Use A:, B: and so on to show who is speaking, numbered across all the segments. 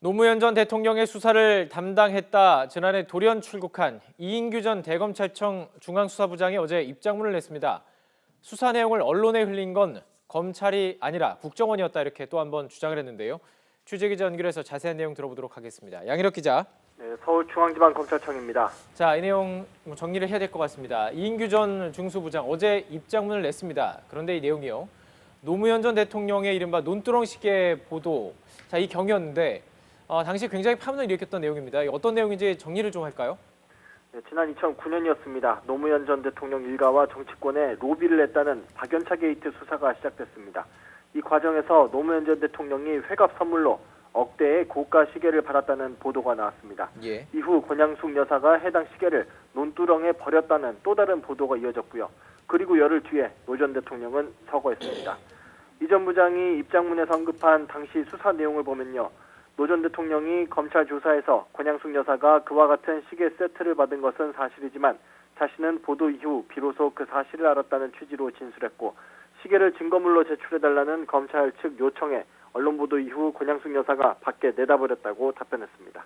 A: 노무현 전 대통령의 수사를 담당했다 지난해 돌연 출국한 이인규 전 대검찰청 중앙수사부장이 어제 입장문을 냈습니다. 수사 내용을 언론에 흘린 건 검찰이 아니라 국정원이었다 이렇게 또 한 번 주장을 했는데요. 취재기자 연결해서 자세한 내용 들어보도록 하겠습니다. 양희력 기자.
B: 네, 서울중앙지방검찰청입니다.
A: 자, 이 내용 정리를 해야 될 것 같습니다. 이인규 전 중수부장 어제 입장문을 냈습니다. 그런데 이 내용이요. 노무현 전 대통령의 이른바 논두렁식의 보도. 자, 이 경위였는데 당시 굉장히 파문을 일으켰던 내용입니다. 어떤 내용인지 정리를 좀 할까요?
B: 네, 지난 2009년이었습니다. 노무현 전 대통령 일가와 정치권에 로비를 했다는 박연차 게이트 수사가 시작됐습니다. 이 과정에서 노무현 전 대통령이 회갑 선물로 억대의 고가 시계를 받았다는 보도가 나왔습니다.
A: 예.
B: 이후 권양숙 여사가 해당 시계를 논두렁에 버렸다는 또 다른 보도가 이어졌고요. 그리고 열흘 뒤에 노 전 대통령은 서거했습니다. 이 전 부장이 입장문에서 언급한 당시 수사 내용을 보면요. 노 전 대통령이 검찰 조사에서 권양숙 여사가 그와 같은 시계 세트를 받은 것은 사실이지만 자신은 보도 이후 비로소 그 사실을 알았다는 취지로 진술했고 시계를 증거물로 제출해달라는 검찰 측 요청에 언론 보도 이후 권양숙 여사가 밖에 내다버렸다고 답변했습니다.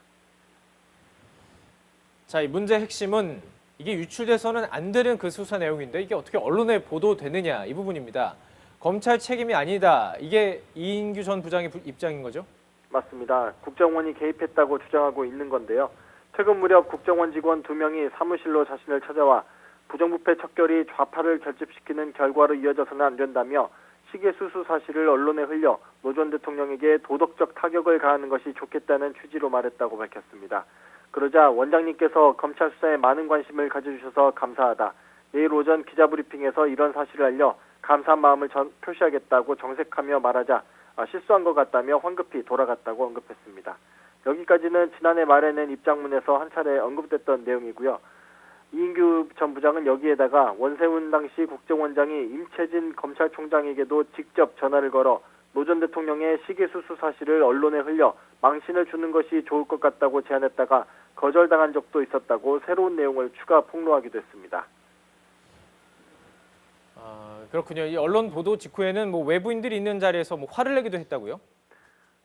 A: 자, 이 문제의 핵심은 이게 유출돼서는 안 되는 그 수사 내용인데 이게 어떻게 언론에 보도되느냐 이 부분입니다. 검찰 책임이 아니다. 이게 이인규 전 부장의 입장인 거죠?
B: 맞습니다. 국정원이 개입했다고 주장하고 있는 건데요. 최근 무렵 국정원 직원 2명이 사무실로 자신을 찾아와 부정부패 척결이 좌파를 결집시키는 결과로 이어져서는 안 된다며 시계 수수 사실을 언론에 흘려 노 전 대통령에게 도덕적 타격을 가하는 것이 좋겠다는 취지로 말했다고 밝혔습니다. 그러자 원장님께서 검찰 수사에 많은 관심을 가져주셔서 감사하다. 내일 오전 기자브리핑에서 이런 사실을 알려 감사한 마음을 표시하겠다고 정색하며 말하자 실수한 것 같다며 황급히 돌아갔다고 언급했습니다. 여기까지는 지난해 말에 낸 입장문에서 한 차례 언급됐던 내용이고요. 이인규 전 부장은 여기에다가 원세훈 당시 국정원장이 임채진 검찰총장에게도 직접 전화를 걸어 노 전 대통령의 시계 수수 사실을 언론에 흘려 망신을 주는 것이 좋을 것 같다고 제안했다가 거절당한 적도 있었다고 새로운 내용을 추가 폭로하기도 했습니다.
A: 그렇군요. 이 언론 보도 직후에는 외부인들이 있는 자리에서 화를 내기도 했다고요?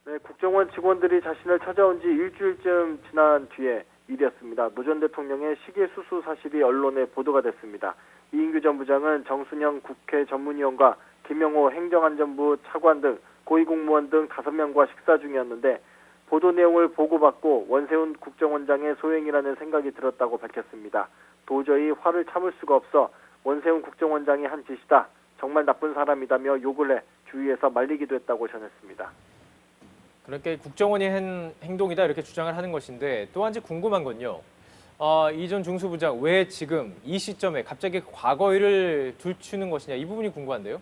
B: 네, 국정원 직원들이 자신을 찾아온 지 일주일쯤 지난 뒤에 일이었습니다. 노 전 대통령의 시계 수수 사실이 언론에 보도가 됐습니다. 이인규 전 부장은 정순영 국회 전문위원과 김영호 행정안전부 차관 등 고위공무원 등 5명과 식사 중이었는데 보도 내용을 보고받고 원세훈 국정원장의 소행이라는 생각이 들었다고 밝혔습니다. 도저히 화를 참을 수가 없어 원세훈 국정원장이 한 짓이다. 정말 나쁜 사람이다며 욕을 해 주위에서 말리기도 했다고 전했습니다.
A: 그렇게 국정원이 한 행동이다 이렇게 주장을 하는 것인데 또 한 가지 궁금한 건요. 이 전 중수부장 왜 지금 이 시점에 갑자기 과거 일을 들추는 것이냐 이 부분이 궁금한데요.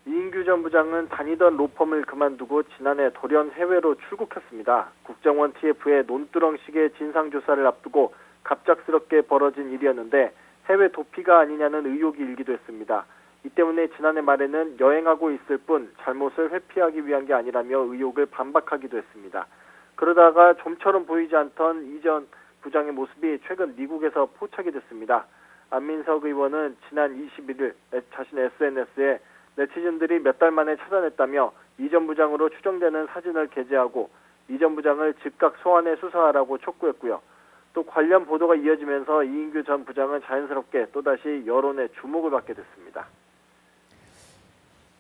B: 이인규 전 부장은 다니던 로펌을 그만두고 지난해 돌연 해외로 출국했습니다. 국정원 TF의 논두렁식의 진상조사를 앞두고 갑작스럽게 벌어진 일이었는데 해외 도피가 아니냐는 의혹이 일기도 했습니다. 이 때문에 지난해 말에는 여행하고 있을 뿐 잘못을 회피하기 위한 게 아니라며 의혹을 반박하기도 했습니다. 그러다가 좀처럼 보이지 않던 이 전 부장의 모습이 최근 미국에서 포착이 됐습니다. 안민석 의원은 지난 21일 자신의 SNS에 네티즌들이 몇 달 만에 찾아냈다며 이 전 부장으로 추정되는 사진을 게재하고 이 전 부장을 즉각 소환해 수사하라고 촉구했고요. 또 관련 보도가 이어지면서 이인규 전 부장은 자연스럽게 또다시 여론의 주목을 받게 됐습니다.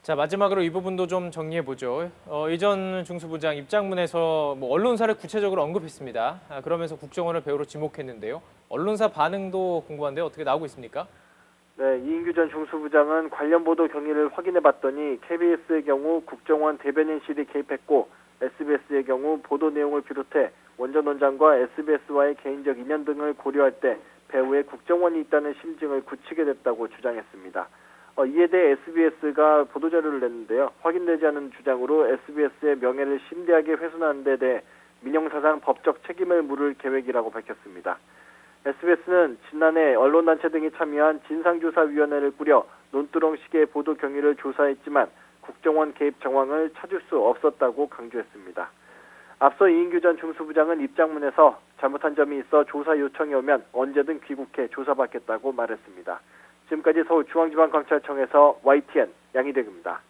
A: 자, 마지막으로 이 부분도 좀 정리해보죠. 이 전 중수부장 입장문에서 언론사를 구체적으로 언급했습니다. 그러면서 국정원을 배우로 지목했는데요. 언론사 반응도 궁금한데요. 어떻게 나오고 있습니까?
B: 네, 이인규 전 중수부장은 관련 보도 경위를 확인해봤더니 KBS의 경우 국정원 대변인실이 개입했고 SBS의 경우 보도 내용을 비롯해 원전 원장과 SBS와의 개인적 인연 등을 고려할 때 배후에 국정원이 있다는 심증을 굳히게 됐다고 주장했습니다. 이에 대해 SBS가 보도자료를 냈는데요. 확인되지 않은 주장으로 SBS의 명예를 심대하게 훼손하는 데 대해 민형사상 법적 책임을 물을 계획이라고 밝혔습니다. SBS는 지난해 언론단체 등이 참여한 진상조사위원회를 꾸려 논두렁식의 보도 경위를 조사했지만 국정원 개입 정황을 찾을 수 없었다고 강조했습니다. 앞서 이인규 전 중수부장은 입장문에서 잘못한 점이 있어 조사 요청이 오면 언제든 귀국해 조사받겠다고 말했습니다. 지금까지 서울중앙지방검찰청에서 YTN 양희덕입니다.